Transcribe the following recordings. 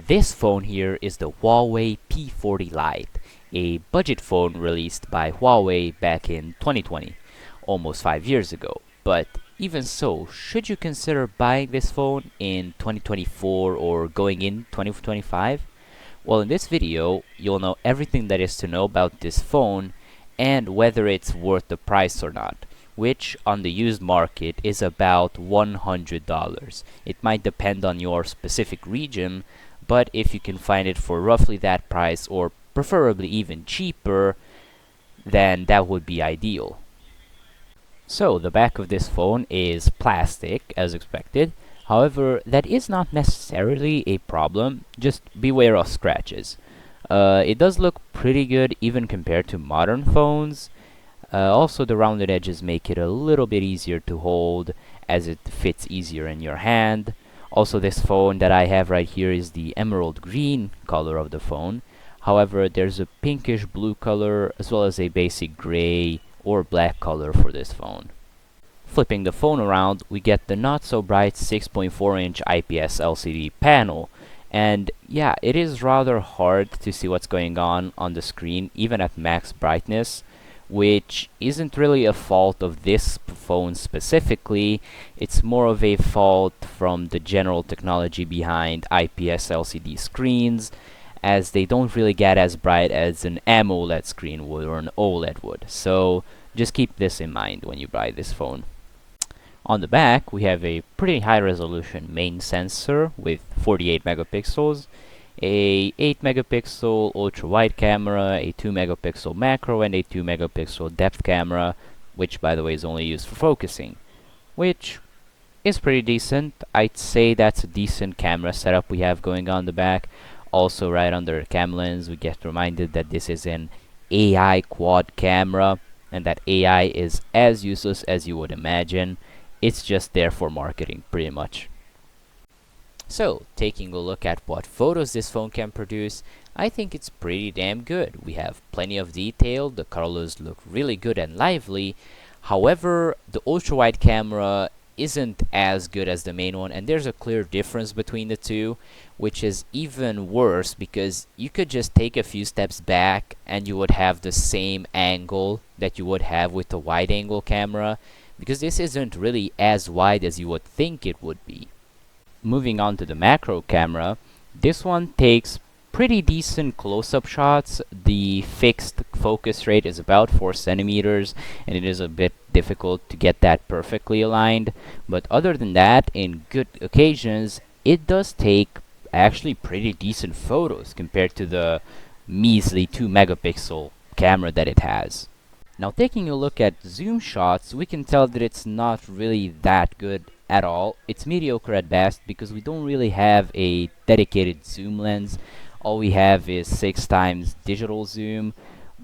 This phone here is the Huawei P40 Lite, a budget phone released by Huawei back in 2020, almost 5 years ago. But even so, should you consider buying this phone in 2024 or going in 2025? Well, in this video, you'll know everything there is to know about this phone and whether it's worth the price or not, which on the used market is about $100. It might depend on your specific region, but if you can find it for roughly that price or preferably even cheaper, then that would be ideal. So the back of this phone is plastic as expected. However, that is not necessarily a problem, just beware of scratches. It does look pretty good even compared to modern phones. Also, the rounded edges make it a little bit easier to hold as it fits easier in your hand. Also, this phone that I have right here is the emerald green color of the phone. However, there's a pinkish blue color as well as a basic gray or black color for this phone. Flipping the phone around, we get the not so bright 6.4-inch IPS LCD panel. And yeah, it is rather hard to see what's going on the screen even at max brightness, which isn't really a fault of this phone specifically. It's more of a fault from the general technology behind IPS LCD screens, as they don't really get as bright as an AMOLED screen would or an OLED would. So just keep this in mind when you buy this phone. On the back, we have a pretty high resolution main sensor with 48 megapixels, a 8 megapixel ultra wide camera, a 2 megapixel macro, and a 2 megapixel depth camera, which by the way is only used for focusing, which is pretty decent. I'd say that's a decent camera setup we have going on the back. Also, right under the cam lens, we get reminded that this is an AI quad camera, and that AI is as useless as you would imagine. It's just there for marketing, pretty much. So, taking a look at what photos this phone can produce, I think it's pretty damn good. We have plenty of detail, the colors look really good and lively. However, the ultra-wide camera isn't as good as the main one, and there's a clear difference between the two, which is even worse because you could just take a few steps back and you would have the same angle that you would have with the wide-angle camera, because this isn't really as wide as you would think it would be. Moving on to the macro camera, this one takes pretty decent close-up shots. The fixed focus rate is about 4 centimeters, and it is a bit difficult to get that perfectly aligned. But other than that, in good occasions, it does take actually pretty decent photos compared to the measly 2 megapixel camera that it has. Now, taking a look at zoom shots, we can tell that it's not really that good at all. It's mediocre at best because we don't really have a dedicated zoom lens. All we have is 6 times digital zoom,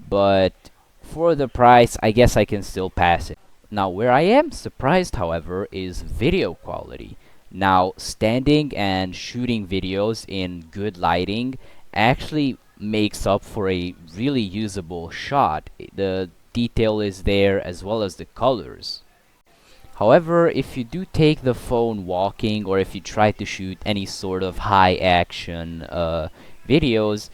but for the price, I guess I can still pass it. Now, where I am surprised, however, is video quality. Now, standing and shooting videos in good lighting actually makes up for a really usable shot. The detail is there as well as the colors. However, if you do take the phone walking or if you try to shoot any sort of high action videos,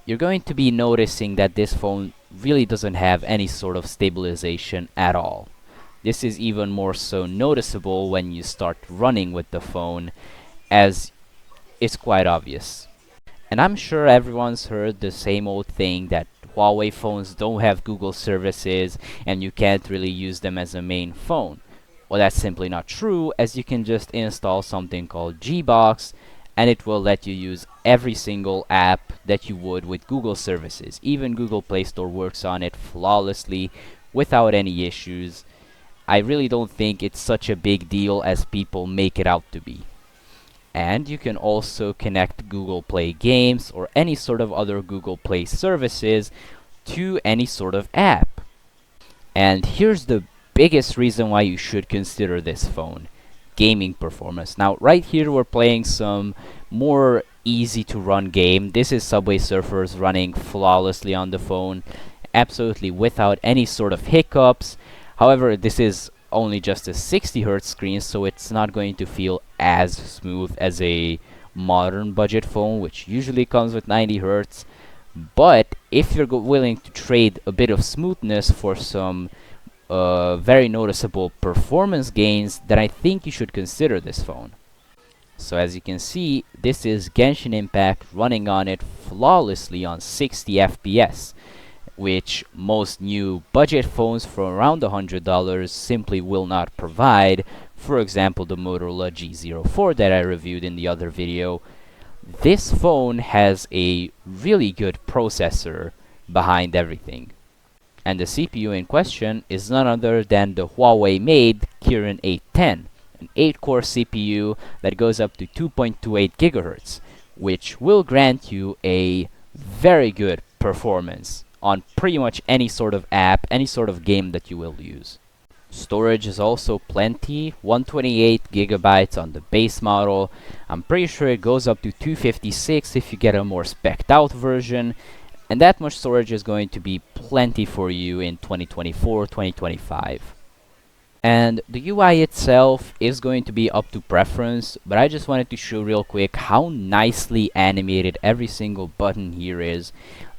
you're going to be noticing that this phone really doesn't have any sort of stabilization at all. This is even more so noticeable when you start running with the phone, as it's quite obvious. And I'm sure everyone's heard the same old thing that Huawei phones don't have Google services and you can't really use them as a main phone. Well, that's simply not true, as you can just install something called Gbox and it will let you use every single app that you would with Google services. Even Google Play Store works on it flawlessly without any issues. I really don't think it's such a big deal as people make it out to be. And you can also connect Google Play games or any sort of other Google Play services to any sort of app. And here's the biggest reason why you should consider this phone: gaming performance. Now, right here we're playing some more easy to run game. This is Subway Surfers running flawlessly on the phone, absolutely without any sort of hiccups. However, this is only just a 60 Hz screen, so it's not going to feel as smooth as a modern budget phone, which usually comes with 90 hertz. But if you're willing to trade a bit of smoothness for some very noticeable performance gains, then I think you should consider this phone. So as you can see, this is Genshin Impact running on it flawlessly on 60 FPS, which most new budget phones for around $100 simply will not provide. For example, the Motorola G04 that I reviewed in the other video. This phone has a really good processor behind everything. And the CPU in question is none other than the Huawei-made Kirin 810, an 8-core CPU that goes up to 2.28 GHz, which will grant you a very good performance on pretty much any sort of app, any sort of game that you will use. Storage is also plenty, 128 gigabytes on the base model. I'm pretty sure it goes up to 256 if you get a more spec'd out version, and that much storage is going to be plenty for you in 2024, 2025. And the UI itself is going to be up to preference, but I just wanted to show real quick how nicely animated every single button here is.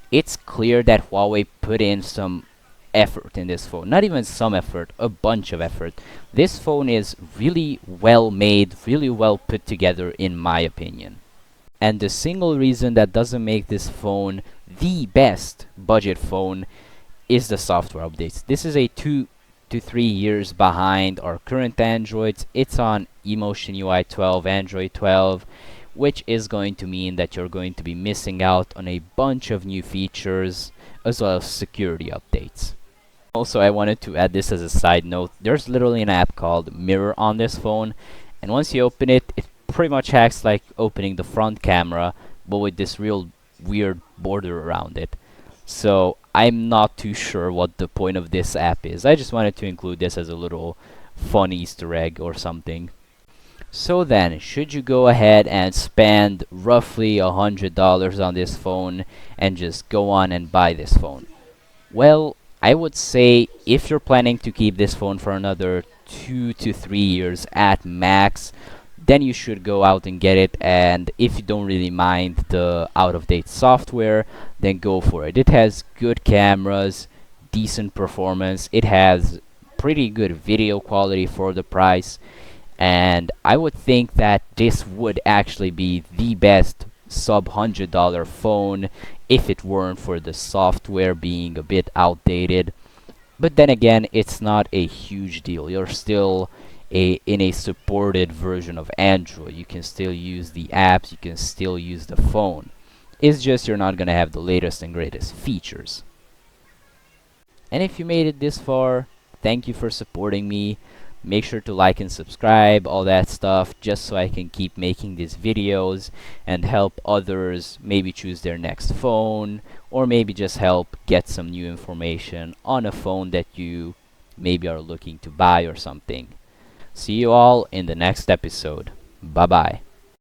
It's clear that Huawei put in some effort in this phone. Not even some effort, a bunch of effort. This phone is really well made, really well put together in my opinion. And the single reason that doesn't make this phone the best budget phone is the software updates. This is a 2 to 3 years behind our current Androids. It's on Emotion UI 12, Android 12, which is going to mean that you're going to be missing out on a bunch of new features as well as security updates. Also, I wanted to add this as a side note. There's literally an app called Mirror on this phone, and once you open it, it pretty much acts like opening the front camera, but with this real weird border around it. So I'm not too sure what the point of this app is. I just wanted to include this as a little fun Easter egg or something. So then, should you go ahead and spend roughly $100 on this phone and just go on and buy this phone? Well, I would say if you're planning to keep this phone for another 2 to 3 years at max, then you should go out and get it. And if you don't really mind the out-of-date software, then go for it. It has good cameras, decent performance, it has pretty good video quality for the price, and I would think that this would actually be the best sub $100 phone if it weren't for the software being a bit outdated. But then again, it's not a huge deal. You're still in a supported version of Android. You can still use the apps, you can still use the phone. It's just you're not gonna have the latest and greatest features. And if you made it this far, thank you for supporting me. Make sure to like and subscribe, all that stuff, just so I can keep making these videos and help others maybe choose their next phone, or maybe just help get some new information on a phone that you maybe are looking to buy or something. See you all in the next episode. Bye bye.